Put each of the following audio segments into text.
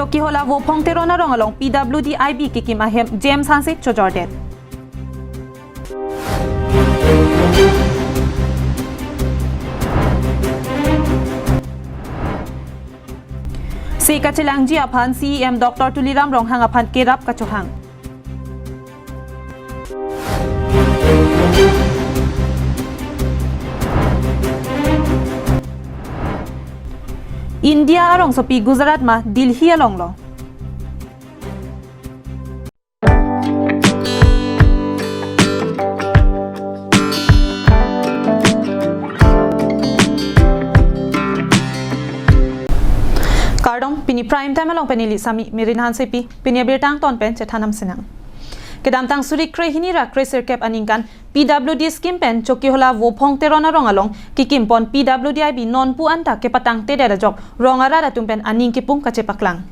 Choki hola wo phong terona rong along PWDIB kikim ahem James Hansi chojordet. Si kachilang ji aphan CEM Dr. Tuliram rong hang aphan kerap kachohang. India arong sopi Gujarat ma Delhi along lo. Kardong pini prime time along penili sami mirinhan sepi pini abirtang ton pen chethanam senang. Kedam tang suri kre hinira kre sirkep aningkan PWD scheme pen choki hola wo phong terona rong along kikim pon PWDIB non pu anta ke patang te dera jok rong ara da tumpen aning kipung kachepaklang.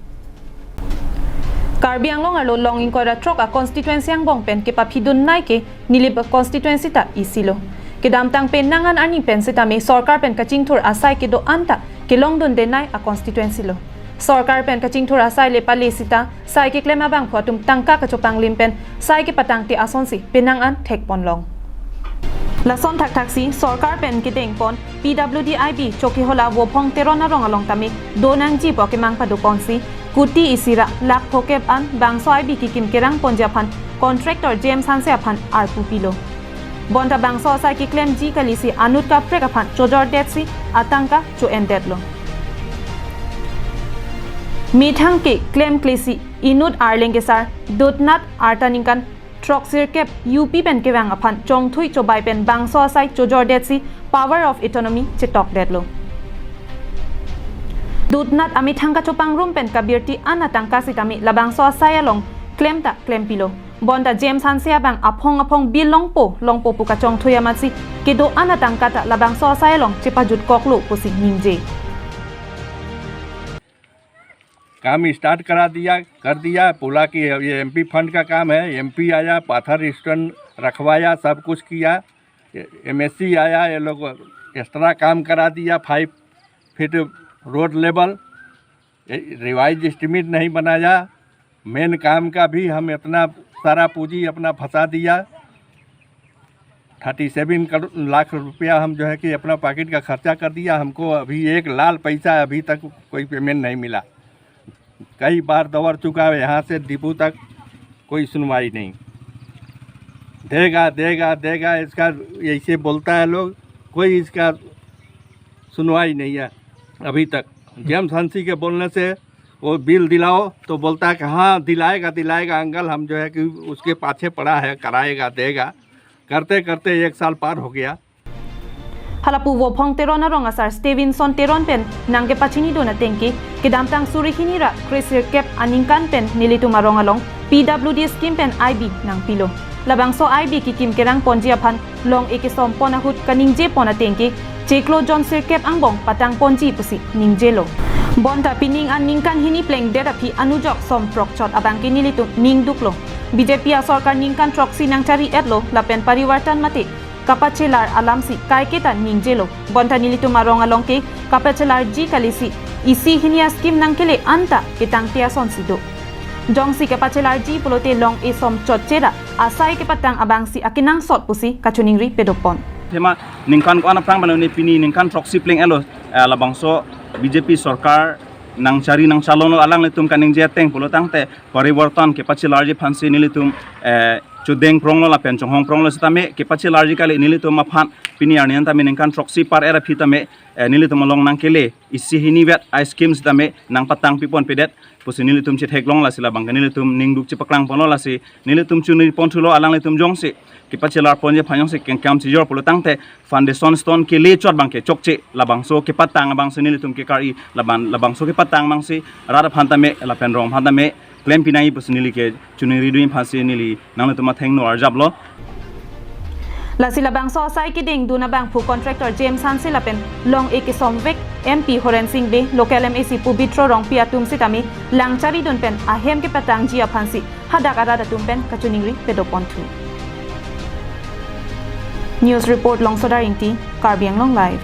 Karbi ang long arlo long in koira trok a constituency ang bong pen ke paphidun nai ke nilib constituency ta isilo. Kedam tang pen nangan ani pen sitame sarkar pen kaching thur asai ke do anta ke long dun de nai a constituency lo. Sarkar pen kaching thura sai le pale sita sai ke klema bang photum tangka ka chopang limpen sai ke patang ti asonsi penangan thek pon long lason thak thak si sarkar pen ki teng pon PWDIB choki hola wo phong terona rong along tami donang ji po ke mang padu ponsi kuti isira lak phokep an bang soi bi ki kim kerang ponjaphan contractor James Hanse aphan arpu pilo bonta bang so sai ki claim ji kalisi anut ka prek aphan chojor det si atangka cho endet lo Mithang ke claim klesi inut arlengesar dotnat artaninkan troxir kep UP pen ke wang aphan chong thui chobai pen bangso sai chojor detsi power of autonomy chetok detlo dotnat amithang ka chopang room pen kabirti anatangka sitami labangso sai along claim ta claim pilo bonda James Hansia bang aphong bil longpo puka chong thui amatsi kedo anatangka ta labangso sai along chepajut koklo pusi nimje काम start कर दिया बोला कि ये MP fund का काम है MP आया पाथर स्टोन रखवाया सब कुछ किया एमएससी आया ये लोग एक्स्ट्रा काम करा दिया 5 feet road level revise estimate नहीं बनाया मेन काम का भी हम इतना सारा पूंजी अपना फंसा दिया 37 लाख रुपया हम जो है कि अपना पॉकेट का खर्चा कर दिया हमको अभी 1 लाख पैसा अभी तक कोई पेमेंट नहीं मिला कई बार दौड़ चुका है यहाँ से डिपो तक कोई सुनवाई नहीं देगा इसका ऐसे बोलता है लोग कोई इसका सुनवाई नहीं है अभी तक जेम्स हंसी के बोलने से वो बिल दिलाओ तो बोलता है कि हाँ दिलाएगा अंकल हम जो है कि उसके पाछे पड़ा है कराएगा देगा करते करते 1 साल पार हो गया halapu wo phong terona rong asar Stevenson teron pen nangge pachini dona tengki kedam tang suri hinira cresir cap aningkan pen nilitu marong along PWD scheme pen IB nang pilo labang so IB ki kim kerang ponji aphan long ekisom pona hut kaningje pona tengki cheklo John sir cap angbong patang ponji pusi ningjelo bonta pining aningkan hini pleng dera phi anujok som prokchot abang ki nilitu ningduklo BJP a sarkar ningkan troksi nang chari etlo lapen pariwartan mate kapachelar alamsi kaiketa ningjelo bonta nilitu marong along ke kapachelar ji kalisi isi hinia scheme nangkele anta ketang tia sonsido jongsi kapachelar ji polote long esom chotchera asai ke patang abangsi akinang sot pusi kachuningri pedopon tema ningkan ko anapang manoni pini ningkan proxy pleng elo labangso BJP sarkar nang chari nang chalono alang litum kaning jeteng polotang te pariwartan kapachelar ji phansi nilitum chudeng pronglo la penchong hong pronglo sitame kepache largically nilitum maphan pini arnian tame ningkan proxy par era phitame nilitum long nang kele isi hini vet ice schemes tame nang patang pipon pedet pusi nilitum che theklong la sila bang nilitum ningduk che paklang pono la si nilitum chuni ponthulo alang litum jongse kepache lar ponje phanyong se kam si jor polotang te foundation stone ke le chot bang ke chokche labang so ke patang bang se nilitum ke kari labang so ke patang bang si rada phantame la penrong phantame claim pinai personally ke chuni riduin phasi nili nang tuma thengno arjablo la sila bang so sai ki ding duna bang phu contractor James Hanse lapen long ekisom vek MP Horen Singh be local MAC pubitro rong piatum sitami langchari don pen ahem ke patang ji aphansi hadak ara datum pen kachuningri pedopontu news report long sodar inti Karbi Anglong live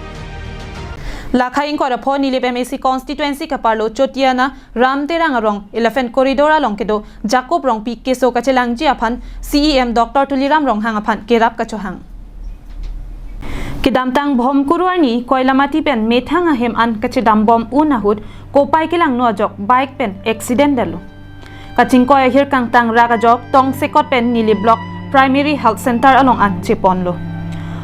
Lakhaing Korapho Nilip MAC constituency Kaparlo Chotiana Ram Terang Arong Elephant Corridor along Kedo Jacob Rong Pi Keso Kachelang Jiapan CEM Dr. Tuliram Rong Hangapan Kerap Kachohang Kidamtang bom kuruarni koilamati pen methanga hem an kachedam bom unahut kopai kelang nojok bike pen accident dalu kaching koy hir kang tang raga jok tong sekot pen nili block primary health center along an chepon lo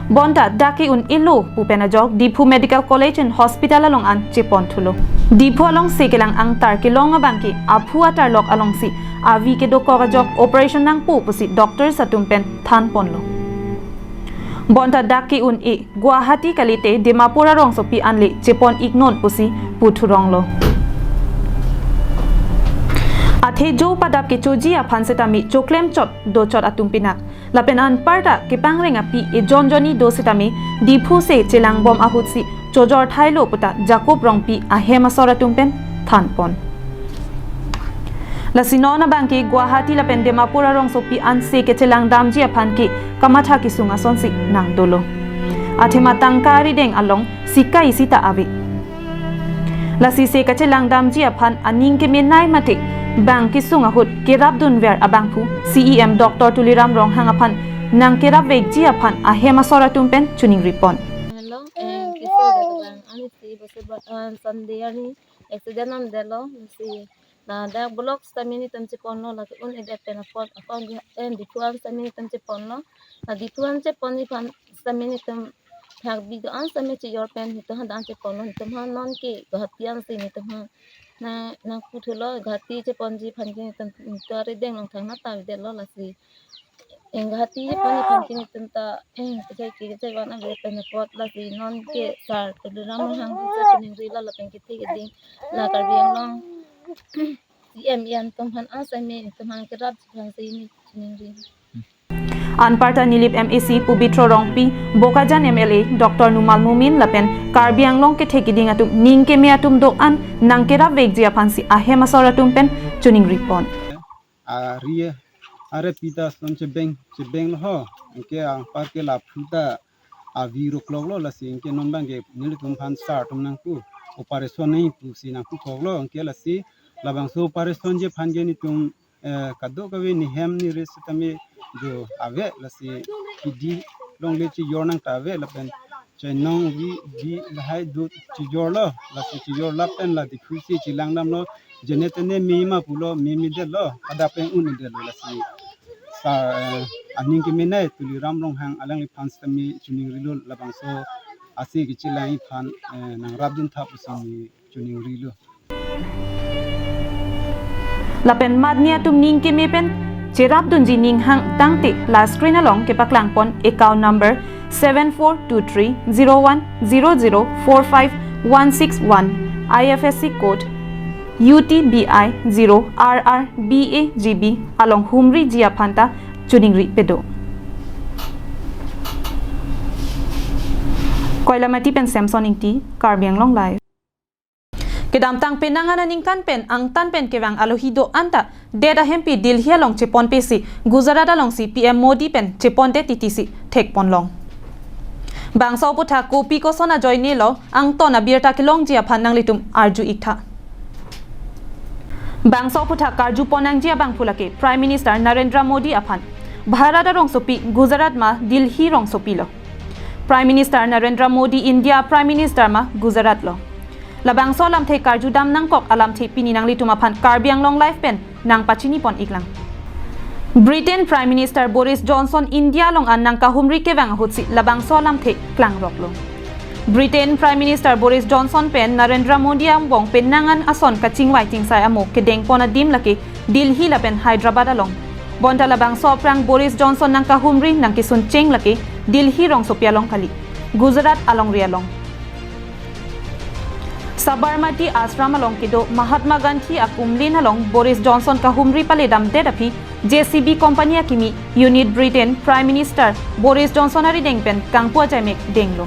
bonda daki un ilu upena jok Diphu medical college and hospital along an chepon thulo Diphu along sekelang ang tar kilonga bangki aphu atar lok along si avi ke do ko jok operation nang pu pusi doctor satum pen than pon lo bonta daki un e Guwahati kalite Dimapura rong sopi anli chepon ignon pusi puthurong lo athe jo padap ke choji aphan setami choklem chot do chot atumpinak lapen an parta ke pangrenga pi e jonjoni do setami Diphu se chelang bom ahutsi chojor thailo puta Jacob rong pi a hema sora tumpen thanpon Lasinona bangki Guwahati lapen Dimapura rong sopi an se ke chelang damji aphan ki kamatha ki sunga sonsi nang dolo athema tangkari deng along sika isita ave lasi se ka chelang damji aphan aning ke menai mate bangki sunga hut kerap dun ver abangphu CEM Dr. Tuliram Rong Hangapan nang kerap vekji aphan a hema sora tumpen chuning ripon hello kiso bang ani si bose Sunday ani accident am delo si na da block stamini tamche ponlo la un ede pena pot akong en dituan stamini tamche ponlo na dituan che poni pan stamini tam thak bi do an stamini che yor pen hito han dan che ponlo hito han non ke gatian se ni tam na puthulo gati che ponji phanji tam tare deng long thang na ta de lo la si engati che poni phanji ni tam ta ke che wana be pena pot la si non ke sar to ram hang sa chini ri la pen ke ti ding la kar biang long tumhan asame tumhan kerap phangsi ni ri Anparta Nilip MAC Pubitro Rongpi Bokajan MLA Dr. Numal Mumin lapen Karbiang long ke thekiding atum ningke me atum do an nangkera vekji aphansi ahema sora tumpen chuning ripon rie are pita sonche beng lo ke ang parke la phuta viro kloglo la si ke non bange nilitum phan sar tum nang pu operation nei pu si nang pu khoglo ke la si labang so operation je phan ge ni tum kado kawe ni hem ni res tame jo ave la si pidi long le chi yor nang ta ave la pen chai nong vi la hai du chi yor lo la si chi yor la pen la di khu si chi lang nam lo jenete ne mi ma pu lo mi de lo ada pen un de lo la si sa aning ki menai tuli ram rong hang alang li phan stami chuning rilo labang so asi ki chi lai phan nang rabdin tha pu si chuning rilo lapen madnia tum ningke me pen cherap dunji ning hang tangte la screen along ke paklang pon account number 742301004561 IFSC code UTBI 0RRBAGB along Humri Jia Phanta Chuningri Pedo Koilamati pen Samsung Ingti Karbiang Long Live Kedam tang penangan ningkan pen ang tan pen kewang alohido anta deda hempi dilhia long chepon pesi Gujarat long si PM Modi pen chepon de TTC thek pon long Bangsa putha kopi ko sona joy nelo ang tona birta kilong jia phanang litum arju ikha Bangsa putha karju ponang jia bang phulake Prime Minister Narendra Modi aphan Bharat rong sopi Gujarat ma Delhi rong sopi lo Prime Minister Narendra Modi India Prime Minister ma Gujarat lo Labang so lam the karju dam nang kok alam the pini nang lituma phan Karbiang long life pen nang pachini pon iklang Britain Prime Minister Boris Johnson India long an nang kahumri ke wang hutsi labang so lam the klang rok lo Britain Prime Minister Boris Johnson pen Narendra Modi am bong pen nangan ason kaching waiting sai amo ke deng pona dim lake Delhi la pen Hyderabad along bonda labang so prang Boris Johnson nang kahumri nang kisun cheng lake Delhi rong sopia long kali Gujarat along rialong Sabarmati Ashram along kido Mahatma Gandhi akumlin along Boris Johnson kahumri paledam dedapi JCB company kimi unit Britain Prime Minister Boris Johnson ari dengpen kangpua jamek denglo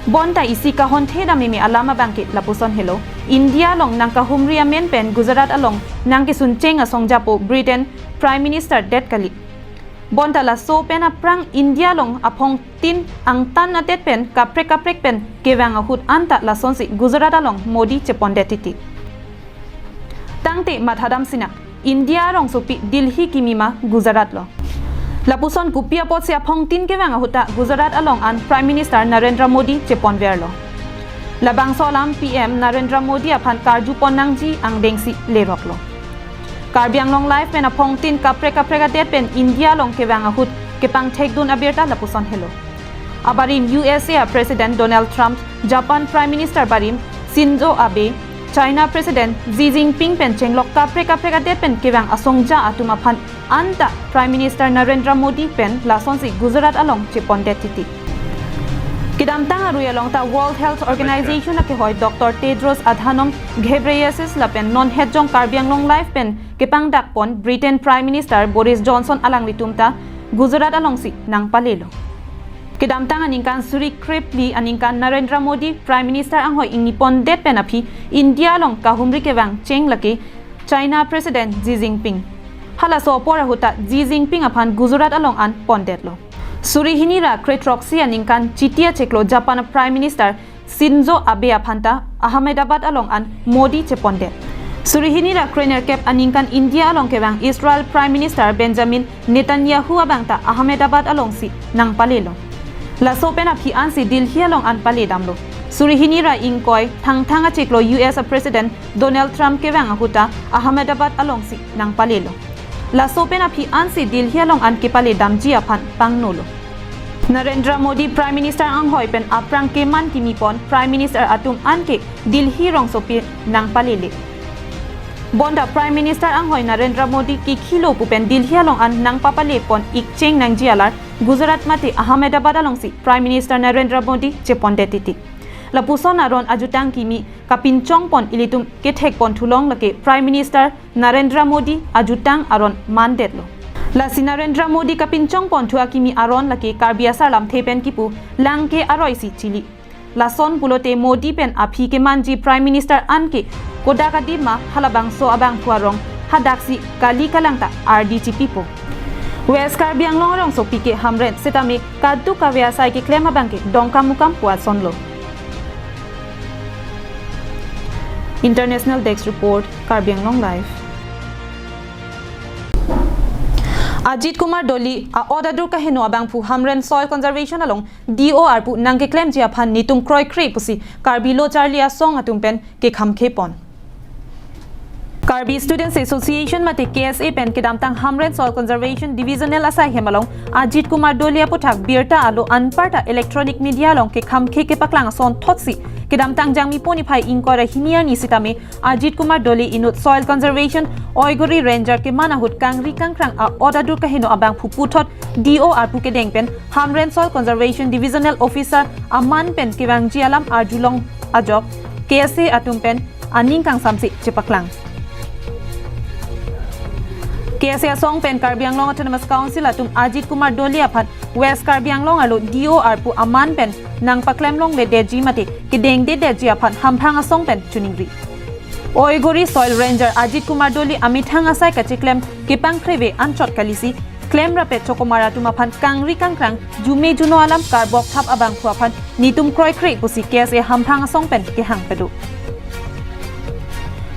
bonta isi kahon theda mimi alama bangkit lapuson hello India long nang kahumri amen pen Gujarat along nang kisun chenga songjapo Britain Prime Minister det kali bonta la so pen aprang India long apong tin ang tan atet pen kaprek pen kewang ahut anta la sonsi Gujarat along Modi chepondetiti tangte mathadam sinak India rong sopi Delhi kimima Gujarat lo lapuson kupia pot se apong tin kewang ahuta Gujarat along an Prime Minister Narendra Modi cheponver lo labang solam PM Narendra Modi aphan karju ponangji ang dengsi lerok lo Karbiang long life pen apong tin kaprek adet pen India long kewang ahut kepang thekdun abirta lapuson hello abarim USA President Donald Trump Japan Prime Minister barim Shinzo Abe China President Xi Jinping pen chenglok kaprek adet pen kewang asongja atuma phan anta Prime Minister Narendra Modi pen lasonsi Gujarat along chepondetiti Kidamtang aruyalong ta World Health Organization la kehoy Dr. Tedros Adhanom Ghebreyesus la pen non hedjong Karbiang long life pen kepang dakpon Britain Prime Minister Boris Johnson alang litumta Gujarat along si nang palelo Kidamtang aningkan Suri Kripli aningkan Narendra Modi Prime Minister anghoy ingipon det pen api India long kahumri kewang cheng laki China President Xi Jinping hala so pora huta Xi Jinping aphan Gujarat along an pondet lo Suri hinira Kretroxi aningkan Chitia cheklo Japan Prime Minister Shinzo Abe aphanta Ahmedabad along an Modi chepondet Suri hinira Krener Kep aningkan India along kewang Israel Prime Minister Benjamin Netanyahu abangta Ahmedabad along si nang palelo La sopena phi ansi Delhi along an paledamlo Suri hinira ingkoy thanga cheklo US President Donald Trump kewang ahuta Ahmedabad along si nang palelo La sopena phi ansi Delhi along an kepale damji aphan pangnolo Narendra Modi Prime Minister anghoy pen aprang keman kimipon Prime Minister atum anke Delhi rong sopi nang palele Bonda Prime Minister anghoy Narendra Modi ki khilo pupen Delhi along an nang papale pon ikcheng nang jialar Gujarat mate Ahmedabad along si Prime Minister Narendra Modi chepondetiti Lapuson aron ajutang kimi kapinchong pon ilitum kethek pon thulong lake Prime Minister Narendra Modi ajutang aron mandetlo La si Narendra Modi kapinchong pon thua kimi aron lake karbiasa lam thepen kipu langke aroi si chili La son pulote Modi pen aphi ke manji Prime Minister anke kodakadi ma halabang so abang puarong hadaksi kali kalangta RDGP po West Karbiang longrong so pike hamren setami kaddu kavya sai ke klema bangke dongkam mukam puason lo International Desk Report, Karbiang Long Life. Ajit Kumar Doli, a order ka heno abang pu Hamren Soil Conservation along DOR pu nang ke claim jia phan nitum kroi krei pusi Karbilo Charlia song atum pen ke kham khepon. Karbi Students Association mate KSA pen kedamtang Hamren Soil Conservation Divisional asai hemalong Ajit Kumar Dolia puthak birta alo anparta electronic media long ke kham ke paklang son thotsi kedamtang jangmi poni phai inkora hinia ni sitame Ajit Kumar Doli inut Soil Conservation Oigori Ranger ke manahut kangri kangkrang a odadur ka heno abang puputhot DOR pu ke deng pen Hamren Soil Conservation Divisional Officer aman pen kewang jialam arjulong ajok KSA atum pen aning kang samsi chepaklang KSA song pen Karbiang Long Autonomous Council atum Ajit Kumar Doli aphat West Karbiang Long alo DOR pu aman pen nang paklem long le deji mate ke deng de deji aphat hamphang asong pen chuningri Oigori Soil Ranger Ajit Kumar Doli amithang asai kachiklem ke pangkreve anchot kalisi claim rape chokomara tumaphan kangri kangkrang jume juno alam karbok thap abang phuaphan nitum kroi krei pusi KSA hamphang asong pen ke hang pedu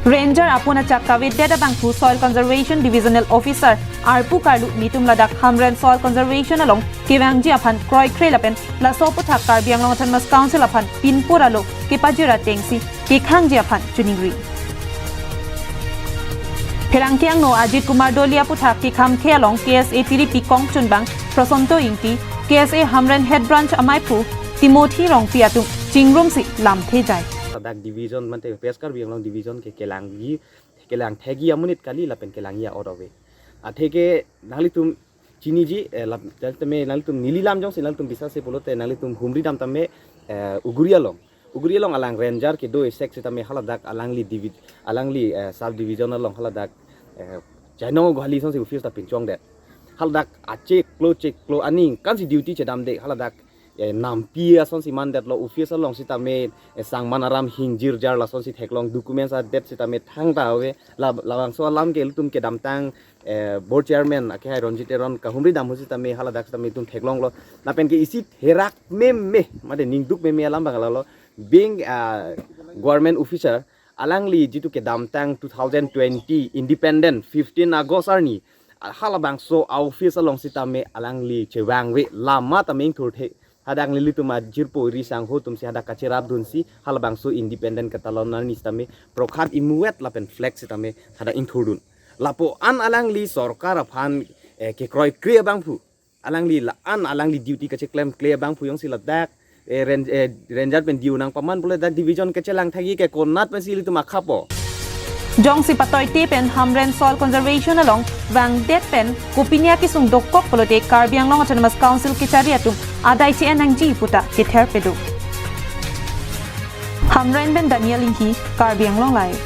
Ranger apuna chakkawe deda bangpu Soil Conservation Divisional Officer Arpu Karlu nitum ladak Hamren Soil Conservation along kewangji aphan kroi krelapen la soputhak Karbiang Long Autonomous Council aphan pinpuralo ke pajira tengsi ke khangji aphan chuningri Pherangkyang no Ajit Kumar Dolia puthak ki kham khelong KSA Tiripi Kong Chunbang Prosonto Inki KSA Hamren Head Branch Amaipu Timothy Rong Piatum Chingrum si lam thejai Sadak division mante peskar biang division ke kelang thegi amunit kali lapen kelang ya orowe atheke nalitum chini ji tame nalitum nililam jong sinalitum bisa se polote nalitum humri dam tame ugurialong alang ranger ke do sek tame haladak alangli sub division along haladak jaino gali son se office ta pinchong de haladak ache klo aning kan si duty chedam de haladak nam pia son si mandat lo office along si tame sang manaram hingjir jar la son si theklong documents are that si tame thang ta we lawang so lam ke lutum ke damtang board chairman ake hai Ronjit Eron kahumri dam husi tami haladak tami tum theklong lo na pen ke isi herak me made ningduk me alam bangalo being government officer alangli jitu ke damtang 2020 independent 15 August arni halabang so office along sitame alangli chewangwe lama taming thurthe hadang lili tuma jirpo risang ho tum si hadak kachirab dunsi halabang so independent katalon ni stame prokhat imuet lapen flex sitame hada inthurdun lapo an alangli sarkar phan ke kroi kriya bangphu alangli la an alangli duty kache claim clear bangphu yong siladak ranger pen diu nang paman bole dak division ke chelang thagi ke konat pen sili tuma khapo Jong si patoy te pen Hamren Soil Conservation along wang det pen kupinia ki sung dokok polote Karbiang Long Autonomous Council ki chariatum adai si enang ji puta ki ther pedu Hamren ben Daniel Inhi Karbiang Long Live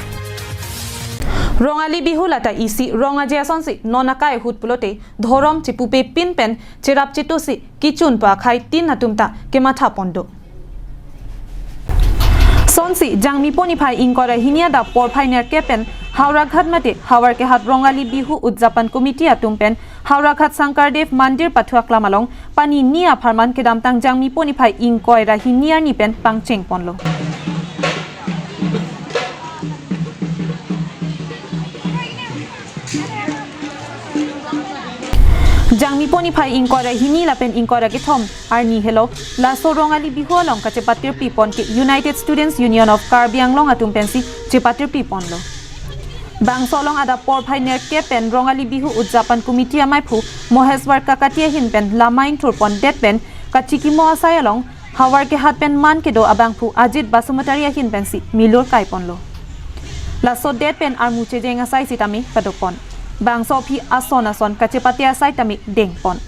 Rongali bihu lata isi ronga jason si nonakai hut pulote dhorom chipupe pin pen chirap chitu si kichun pa khai tin hatumta ke matha pondo Sonsi jangmi poni phai inkora hinia da por phai ner kepen Howrah Ghat mate Howrah ke hat rongali bihu udjapan committee atumpen Howrah Ghat Sankardev mandir pathuak lamalong pani nia pharman ke damtang jangmi poni phai inkoira hinia ni pen pangcheng ponlo Jangmi poni phai inkora hini lapen inkora ke thom arni hello la so rongali bihu along ka chepatir pipon ke United Students Union of Karbiang Long atum pensi chepatir pipon lo bang solong ada por phai ner ke pen rongali bihu udjapan committee amai phu moheswar kakatia hin pen lamain thurpon det pen kachiki mo asai along hawar ke hat pen man ke do abang phu ajit basumataria hin pensi milor kaipon lo la so det pen armu chejenga sai sitami padopon bang sopi ason kachepatia sai tamik dengpon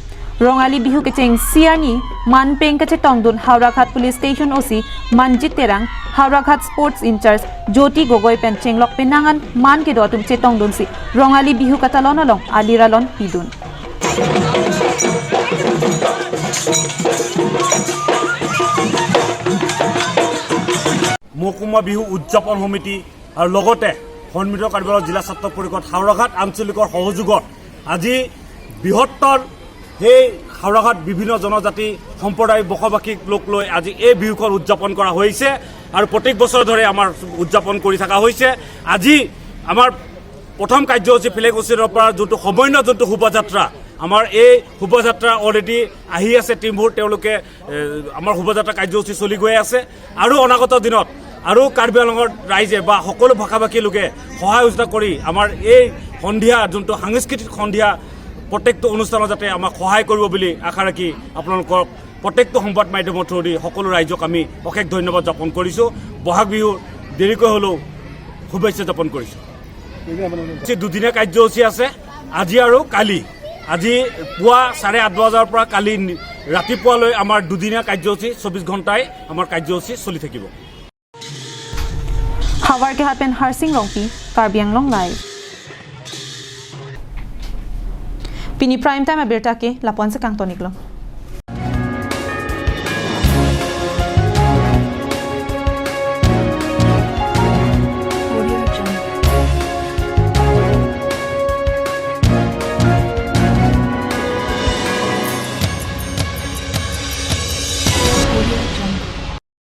rongali bihu kecheng siani man peng kache tongdun Howrah Ghat Police Station OC Manjit Terang Howrah Ghat Sports Incharge Jyoti Gogoi pen chenglok penangan man ke dotum che tongdun si rongali bihu katalon along aliralon pidun মহকুমা বিহু উদযাপন সমিতি আৰু লগতে সন্মিলিত কাৰ্যালয় জিলা ছাত্ৰ পৰিষদ Howrah Ghat আঞ্চলিকৰ সহযোগত আজি বৃহত্তৰ সেই Howrah Ghat বিভিন্ন জনজাতি সম্প্ৰদায় বসবাসী লোক লৈ আজি এই বিহুখন উদযাপন কৰা হৈছে আৰু প্ৰত্যেক বছৰ ধৰে আমাৰ উদযাপন কৰি থকা হৈছে আজি আমাৰ প্ৰথম কাৰ্যসূচী ফ্লেগ হোষ্টিঙৰ পৰা যোনটো সমন্বয় যোনটো শোভাযাত্ৰা আমাৰ এই শোভাযাত্ৰা অলৰেডি আহি আছে টিমবোৰ তেওঁলোকে আমাৰ শোভাযাত্ৰা কাৰ্যসূচী চলি গৈ আছে আৰু অনাগত দিনত আৰু কাৰ্বি আংলঙৰ ৰাইজে বা সকলো ভাষাভাষী লোকে সহায় সহযোগিতা কৰি আমাৰ এই সন্ধিয়া যোনটো সাংস্কৃতিক সন্ধিয়া প্ৰত্যেকটো অনুষ্ঠানত যাতে আমাক সহায় কৰিব বুলি আশা ৰাখি আপোনালোকৰ প্ৰত্যেকটো সংবাদ মাধ্যমৰ থ্ৰুদি সকলো ৰাইজক আমি অশেষ ধন্যবাদ জ্ঞাপন কৰিছোঁ বহাগ বিহুৰ দেৰিকৈ হ'লেও শুভেচ্ছা জ্ঞাপন কৰিছোঁ দুদিনীয়া কাৰ্যসূচী আছে আজি আৰু কালি আজি পুৱা 8:30 বজাৰ পৰা কালি ৰাতিপুৱালৈ আমাৰ দুদিনীয়া কাৰ্যসূচী 24 ঘণ্টাই আমাৰ কাৰ্যসূচী চলি থাকিব Howrah ke hat pen Harsing Rongpi Karbiang Long Live Pini prime time aberta ke lapon sa kang tonik long